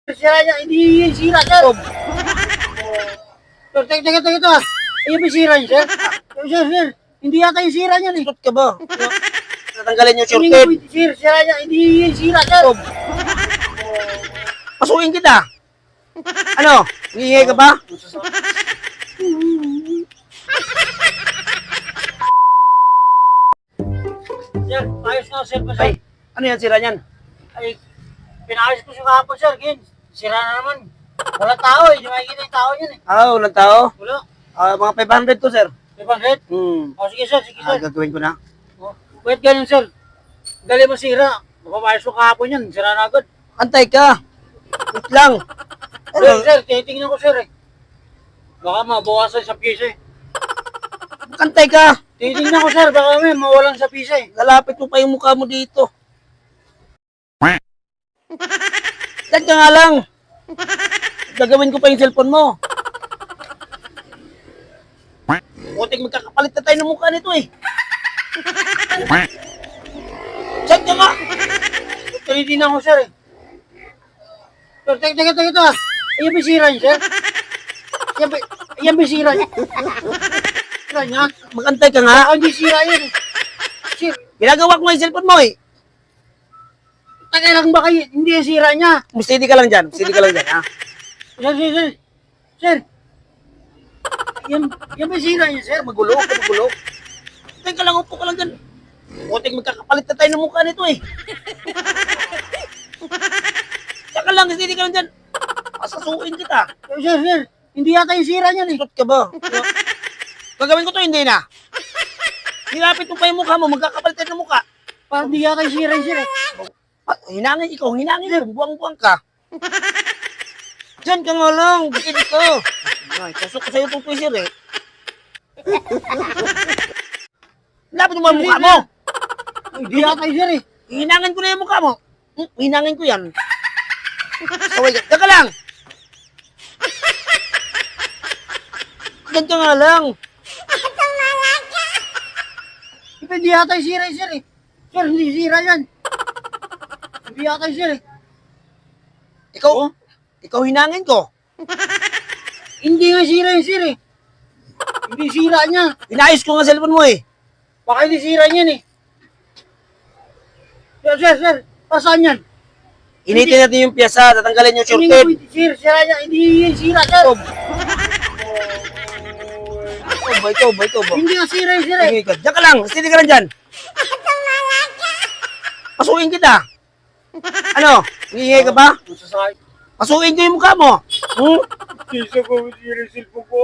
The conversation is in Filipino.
Sira niya, hindi yung sira, sir. Sir, teka, ito. Ayun ba yung sira niya, sir? Sir, hindi yata yung sira niya, eh. Ikot ka ba? Natanggalin yung Hindi shorted. nga po, sir, sira niya, hindi yung sira, sir. Pasukin kita. Ano? Ngingay ka ba? Sir, ayos na, sir, pa, Ay, sir. ano yan sira niyan? Ay, pinayos ko siya kahapon, sir. Again, sira na naman. Wala tao, eh. Hindi makikita yung tao niyan, eh. Walang tao. Wala. Mga 500 to, sir. 500? O, sige, sir, Gagawin ko na. O, wait, ganun, sir. Dali mo sira. Mapamayos ko kahapon yan. Sira na agad. Antay ka. Wait lang. Sir, titingnan ko, sir, eh. Baka mabawasan sa piso, eh. Antay ka. Titingnan ko, sir. Baka may mawalan sa piso, eh. Lalapit mo pa yung mukha mo dito. Diyan ka nga lang. Gagawin ko pa yung cellphone mo. Putik, magkakapalit na tayo ng mukha nito eh. Diyan ka nga. Titingnan ko, sir, eh. Sir, teka, ito, ah. Ayan ba yung sira niya, sir? Ayan ba yung sira niya? Sira niya? Magantay ka nga. Baka hindi sira yun, eh. Sir, Ginagawa ko nga yung cellphone mo eh. taga lang ba kayo? Hindi yung sira niya. Steady ka lang dyan. Steady ka lang dyan, ha? Sir. Sir. Yan ba yung sira niya, sir? Magulo. Teka lang, upo ka lang dyan. Putik, magkakapalit na tayo ng mukha nito eh. Teka lang, steady ka lang dyan. Pasasukin kita. Sir. Hindi yata yung sira niya, eh. Ikot ka ba? Gagawin ko to, hindi na. Nilapit mo pa yung mukha mo, magkakapalit tayo ng mukha. Parang hindi yata yung sira, sir, eh. Hinangin ikaw, buwang-buwang ka. Diyan ka nga lang, bukid ito. Ay, tusok ko sa'yo itong twisir eh. Lapit mo ang mukha mo. Hindi yata yung sir, eh. Hinangin ko na yung mukha mo. Hinangin ko yan. Saway ka. Teka lang. Diyan ka nga lang. Hindi yata yung sira, sir, eh. Sir, hindi sira yan. Hindi yata yung sir, eh. Ikaw hinangin ko. Hindi nga sira yung sir, eh. Hindi sira niya. Inayos ko nga cellphone mo eh. Baka hindi sira niyan, eh. Sir. Pasaan yan? Initin natin yung piyasa, tatanggalin yung Hindi shorted. nga sir, sira niya. Hindi yung sira, sir. Ikaw ba? Hindi nga sira yung sir, eh. Diyan ka lang, steady ka lang dyan. Pasukin kita. Ano? Ngingay ka ba? Masasakit. Pasukin ko yung mukha mo. Kisa ko, sira yung cellphone ko.